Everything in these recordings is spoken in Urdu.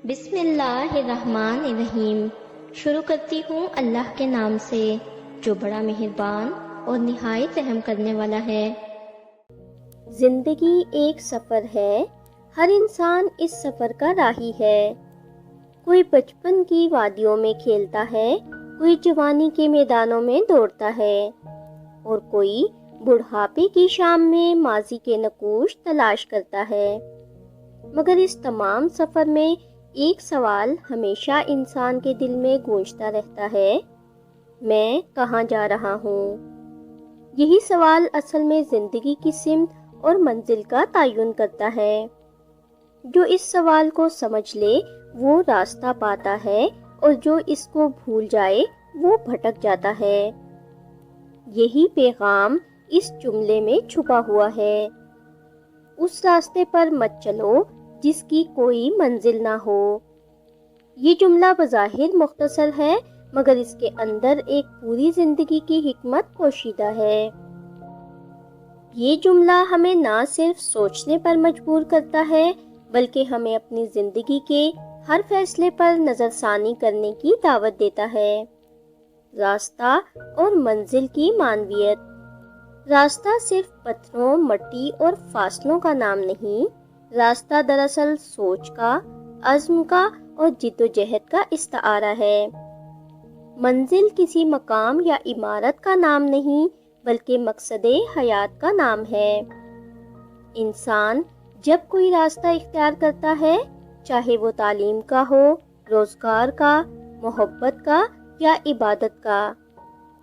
بسم اللہ الرحمن الرحیم۔ شروع کرتی ہوں اللہ کے نام سے جو بڑا مہربان اور نہایت رحم کرنے والا ہے۔ زندگی ایک سفر ہے، ہر انسان اس سفر کا راہی ہے۔ کوئی بچپن کی وادیوں میں کھیلتا ہے، کوئی جوانی کے میدانوں میں دوڑتا ہے، اور کوئی بڑھاپے کی شام میں ماضی کے نقوش تلاش کرتا ہے۔ مگر اس تمام سفر میں ایک سوال ہمیشہ انسان کے دل میں گونجتا رہتا ہے، میں کہاں جا رہا ہوں؟ یہی سوال اصل میں زندگی کی سمت اور منزل کا تعین کرتا ہے۔ جو اس سوال کو سمجھ لے وہ راستہ پاتا ہے، اور جو اس کو بھول جائے وہ بھٹک جاتا ہے۔ یہی پیغام اس جملے میں چھپا ہوا ہے، اس راستے پر مت چلو جس کی کوئی منزل نہ ہو۔ یہ جملہ بظاہر مختصر ہے، مگر اس کے اندر ایک پوری زندگی کی حکمت پوشیدہ ہے۔ یہ جملہ ہمیں نہ صرف سوچنے پر مجبور کرتا ہے، بلکہ ہمیں اپنی زندگی کے ہر فیصلے پر نظر ثانی کرنے کی دعوت دیتا ہے۔ راستہ اور منزل کی معنویت۔ راستہ صرف پتھروں، مٹی اور فاصلوں کا نام نہیں، راستہ دراصل سوچ کا، عزم کا اور جد و جہد کا استعارہ ہے۔ منزل کسی مقام یا عمارت کا نام نہیں، بلکہ مقصد حیات کا نام ہے۔ انسان جب کوئی راستہ اختیار کرتا ہے، چاہے وہ تعلیم کا ہو، روزگار کا، محبت کا یا عبادت کا،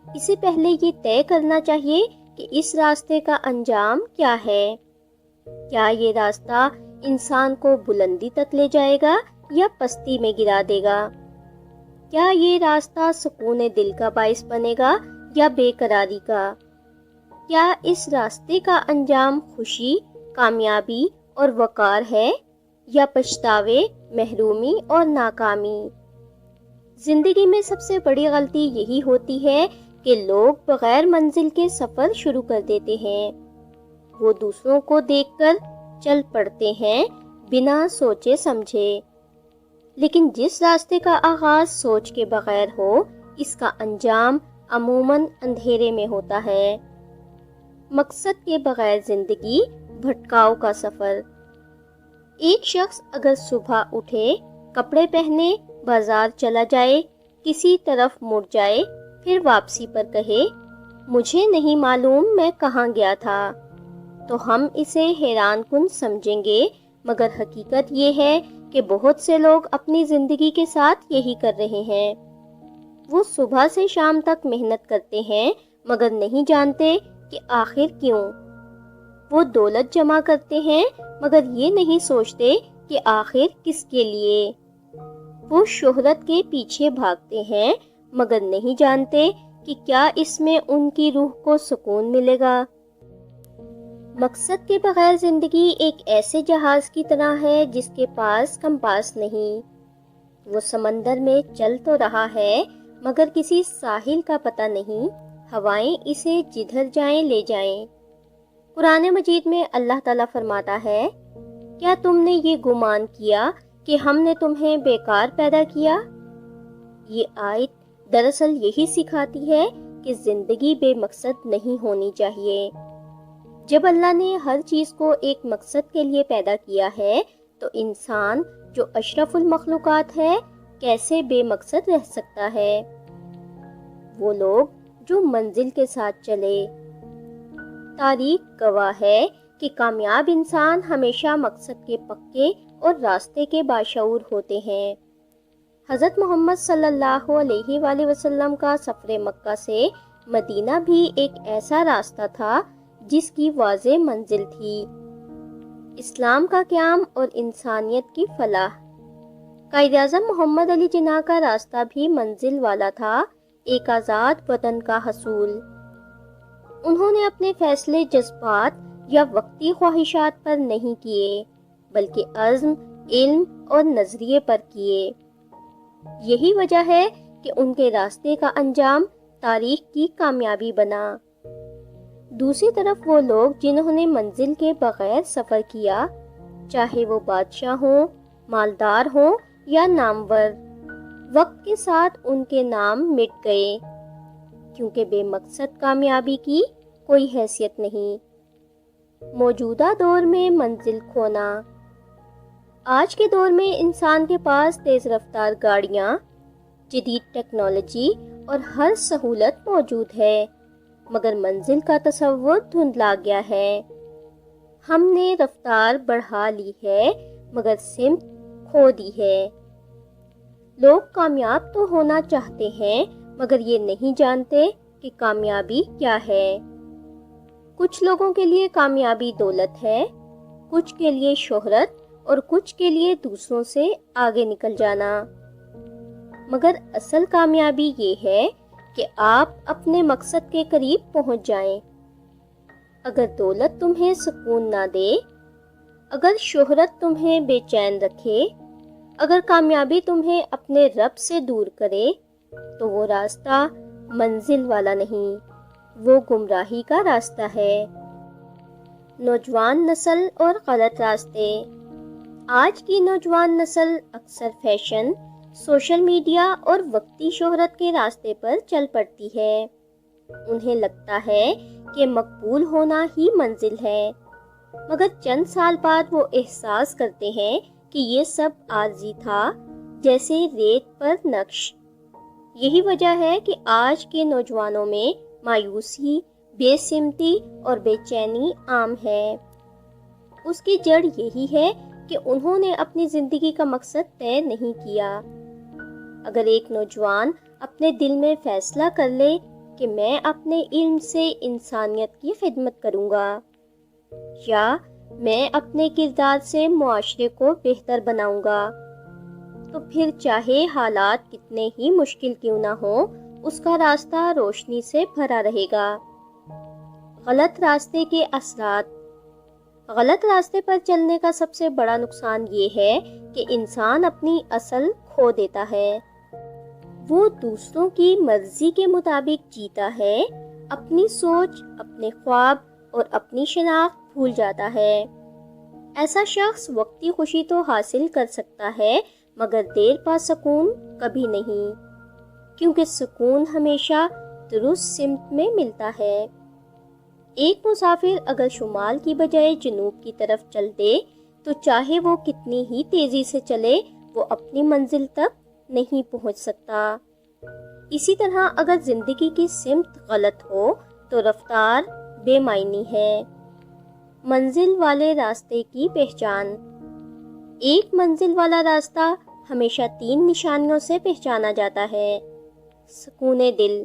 اسے پہلے یہ طے کرنا چاہیے کہ اس راستے کا انجام کیا ہے۔ کیا یہ راستہ انسان کو بلندی تک لے جائے گا یا پستی میں گرا دے گا؟ کیا یہ راستہ سکون دل کا باعث بنے گا یا بے قراری کا؟ کیا اس راستے کا انجام خوشی، کامیابی اور وقار ہے یا پچھتاوے، محرومی اور ناکامی؟ زندگی میں سب سے بڑی غلطی یہی ہوتی ہے کہ لوگ بغیر منزل کے سفر شروع کر دیتے ہیں۔ وہ دوسروں کو دیکھ کر چل پڑتے ہیں بنا سوچے سمجھے، لیکن جس راستے کا آغاز سوچ کے بغیر ہو، اس کا انجام عموماً اندھیرے میں ہوتا ہے۔ مقصد کے بغیر زندگی بھٹکاؤ کا سفر۔ ایک شخص اگر صبح اٹھے، کپڑے پہنے، بازار چلا جائے، کسی طرف مڑ جائے، پھر واپسی پر کہے مجھے نہیں معلوم میں کہاں گیا تھا، تو ہم اسے حیران کن سمجھیں گے، مگر حقیقت یہ ہے کہ بہت سے لوگ اپنی زندگی کے ساتھ یہی کر رہے ہیں۔ وہ صبح سے شام تک محنت کرتے ہیں، مگر نہیں جانتے کہ آخر کیوں۔ وہ دولت جمع کرتے ہیں، مگر یہ نہیں سوچتے کہ آخر کس کے لیے۔ وہ شہرت کے پیچھے بھاگتے ہیں، مگر نہیں جانتے کہ کیا اس میں ان کی روح کو سکون ملے گا۔ مقصد کے بغیر زندگی ایک ایسے جہاز کی طرح ہے جس کے پاس کمپاس نہیں۔ وہ سمندر میں چل تو رہا ہے، مگر کسی ساحل کا پتہ نہیں، ہوائیں اسے جدھر جائیں لے جائیں۔ قرآن مجید میں اللہ تعالیٰ فرماتا ہے، کیا تم نے یہ گمان کیا کہ ہم نے تمہیں بیکار پیدا کیا؟ یہ آیت دراصل یہی سکھاتی ہے کہ زندگی بے مقصد نہیں ہونی چاہیے۔ جب اللہ نے ہر چیز کو ایک مقصد کے لیے پیدا کیا ہے، تو انسان جو اشرف المخلوقات ہے کیسے بے مقصد رہ سکتا ہے؟ وہ لوگ جو منزل کے ساتھ چلے۔ تاریخ گواہ ہے کہ کامیاب انسان ہمیشہ مقصد کے پکے اور راستے کے باشعور ہوتے ہیں۔ حضرت محمد صلی اللہ علیہ وآلہ وسلم کا سفر مکہ سے مدینہ بھی ایک ایسا راستہ تھا جس کی واضح منزل تھی، اسلام کا قیام اور انسانیت کی فلاح۔ قائد اعظم محمد علی جناح کا راستہ بھی منزل والا تھا، ایک آزاد وطن کا حصول۔ انہوں نے اپنے فیصلے جذبات یا وقتی خواہشات پر نہیں کیے، بلکہ عزم، علم اور نظریے پر کیے۔ یہی وجہ ہے کہ ان کے راستے کا انجام تاریخ کی کامیابی بنا۔ دوسری طرف وہ لوگ جنہوں نے منزل کے بغیر سفر کیا، چاہے وہ بادشاہ ہوں، مالدار ہوں یا نامور، وقت کے ساتھ ان کے نام مٹ گئے، کیونکہ بے مقصد کامیابی کی کوئی حیثیت نہیں۔ موجودہ دور میں منزل کھونا۔ آج کے دور میں انسان کے پاس تیز رفتار گاڑیاں، جدید ٹیکنالوجی اور ہر سہولت موجود ہے، مگر منزل کا تصور دھندلا گیا ہے۔ ہم نے رفتار بڑھا لی ہے مگر سمت کھو دی ہے۔ لوگ کامیاب تو ہونا چاہتے ہیں مگر یہ نہیں جانتے کہ کامیابی کیا ہے۔ کچھ لوگوں کے لیے کامیابی دولت ہے، کچھ کے لیے شہرت اور کچھ کے لیے دوسروں سے آگے نکل جانا، مگر اصل کامیابی یہ ہے کہ آپ اپنے مقصد کے قریب پہنچ جائیں۔ اگر دولت تمہیں سکون نہ دے، اگر شہرت تمہیں بے چین رکھے، اگر کامیابی تمہیں اپنے رب سے دور کرے، تو وہ راستہ منزل والا نہیں، وہ گمراہی کا راستہ ہے۔ نوجوان نسل اور غلط راستے۔ آج کی نوجوان نسل اکثر فیشن، سوشل میڈیا اور وقتی شہرت کے راستے پر چل پڑتی ہے۔ انہیں لگتا ہے کہ مقبول ہونا ہی منزل ہے، مگر چند سال بعد وہ احساس کرتے ہیں کہ یہ سب عارضی تھا، جیسے ریت پر نقش۔ یہی وجہ ہے کہ آج کے نوجوانوں میں مایوسی، بے سمتی اور بے چینی عام ہے۔ اس کی جڑ یہی ہے کہ انہوں نے اپنی زندگی کا مقصد طے نہیں کیا۔ اگر ایک نوجوان اپنے دل میں فیصلہ کر لے کہ میں اپنے علم سے انسانیت کی خدمت کروں گا، یا میں اپنے کردار سے معاشرے کو بہتر بناؤں گا، تو پھر چاہے حالات کتنے ہی مشکل کیوں نہ ہوں، اس کا راستہ روشنی سے بھرا رہے گا۔ غلط راستے کے اثرات۔ غلط راستے پر چلنے کا سب سے بڑا نقصان یہ ہے کہ انسان اپنی اصل کھو دیتا ہے۔ وہ دوسروں کی مرضی کے مطابق جیتا ہے، اپنی سوچ، اپنے خواب اور اپنی شناخت بھول جاتا ہے۔ ایسا شخص وقتی خوشی تو حاصل کر سکتا ہے مگر دیر پا سکون کبھی نہیں، کیونکہ سکون ہمیشہ درست سمت میں ملتا ہے۔ ایک مسافر اگر شمال کی بجائے جنوب کی طرف چل دے تو چاہے وہ کتنی ہی تیزی سے چلے، وہ اپنی منزل تک نہیں پہنچ سکتا۔ اسی طرح اگر زندگی کی سمت غلط ہو تو رفتار بے معنی ہے۔ منزل والے راستے کی پہچان۔ ایک منزل والا راستہ ہمیشہ 3 نشانیوں سے پہچانا جاتا ہے۔ سکون دل۔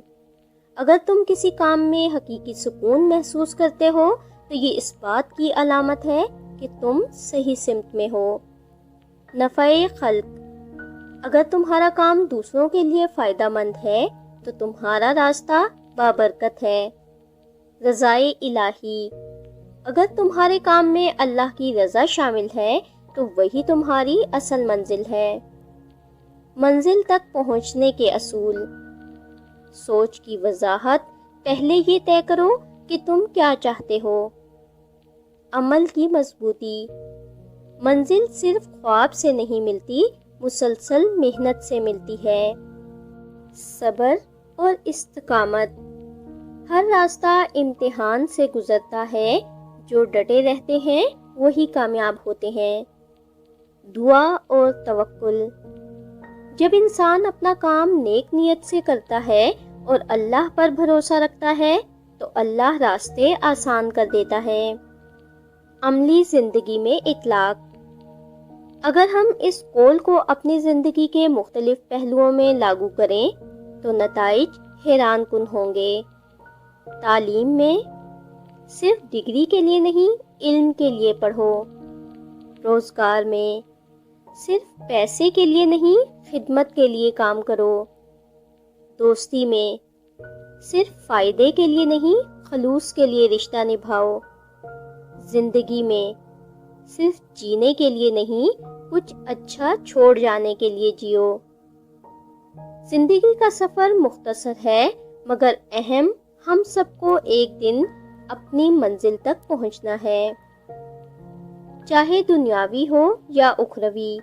اگر تم کسی کام میں حقیقی سکون محسوس کرتے ہو تو یہ اس بات کی علامت ہے کہ تم صحیح سمت میں ہو۔ نفع خلق۔ اگر تمہارا کام دوسروں کے لیے فائدہ مند ہے تو تمہارا راستہ بابرکت ہے۔ رضائے الہی۔ اگر تمہارے کام میں اللہ کی رضا شامل ہے تو وہی تمہاری اصل منزل ہے۔ منزل تک پہنچنے کے اصول۔ سوچ کی وضاحت۔ پہلے یہ طے کرو کہ تم کیا چاہتے ہو۔ عمل کی مضبوطی۔ منزل صرف خواب سے نہیں ملتی، مسلسل محنت سے ملتی ہے۔ صبر اور استقامت۔ ہر راستہ امتحان سے گزرتا ہے، جو ڈٹے رہتے ہیں وہی کامیاب ہوتے ہیں۔ دعا اور توکل۔ جب انسان اپنا کام نیک نیت سے کرتا ہے اور اللہ پر بھروسہ رکھتا ہے تو اللہ راستے آسان کر دیتا ہے۔ عملی زندگی میں اطلاق۔ اگر ہم اس قول کو اپنی زندگی کے مختلف پہلوؤں میں لاگو کریں تو نتائج حیران کن ہوں گے۔ تعلیم میں صرف ڈگری کے لیے نہیں، علم کے لیے پڑھو۔ روزگار میں صرف پیسے کے لیے نہیں، خدمت کے لیے کام کرو۔ دوستی میں صرف فائدے کے لیے نہیں، خلوص کے لیے رشتہ نبھاؤ۔ زندگی میں صرف جینے کے لیے نہیں، کچھ اچھا چھوڑ جانے کے لیے جیو۔ زندگی کا سفر مختصر ہے مگر اہم، ہم سب کو ایک دن اپنی منزل تک پہنچنا ہے، چاہے دنیاوی ہو یا اخروی۔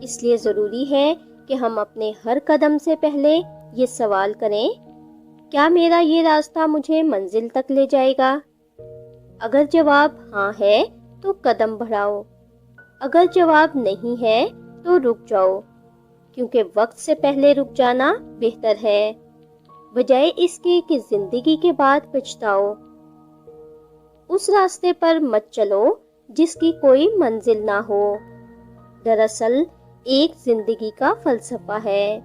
اس لیے ضروری ہے کہ ہم اپنے ہر قدم سے پہلے یہ سوال کریں، کیا میرا یہ راستہ مجھے منزل تک لے جائے گا؟ اگر جواب ہاں ہے تو قدم بڑھاؤ، اگر جواب نہیں ہے تو رک جاؤ، کیونکہ وقت سے پہلے رک جانا بہتر ہے، بجائے اس کے کہ زندگی کے بعد پچھتاؤ۔ اس راستے پر مت چلو جس کی کوئی منزل نہ ہو، دراصل ایک زندگی کا فلسفہ ہے۔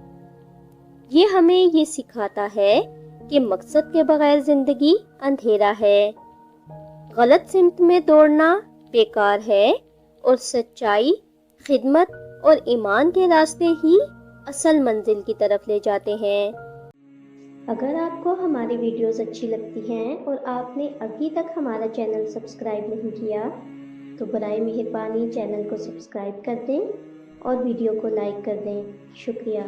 یہ ہمیں یہ سکھاتا ہے کہ مقصد کے بغیر زندگی اندھیرا ہے، غلط سمت میں دوڑنا بیکار ہے، اور سچائی، خدمت اور ایمان کے راستے ہی اصل منزل کی طرف لے جاتے ہیں۔ اگر آپ کو ہماری ویڈیوز اچھی لگتی ہیں اور آپ نے ابھی تک ہمارا چینل سبسکرائب نہیں کیا تو برائے مہربانی چینل کو سبسکرائب کر دیں اور ویڈیو کو لائک کر دیں۔ شکریہ۔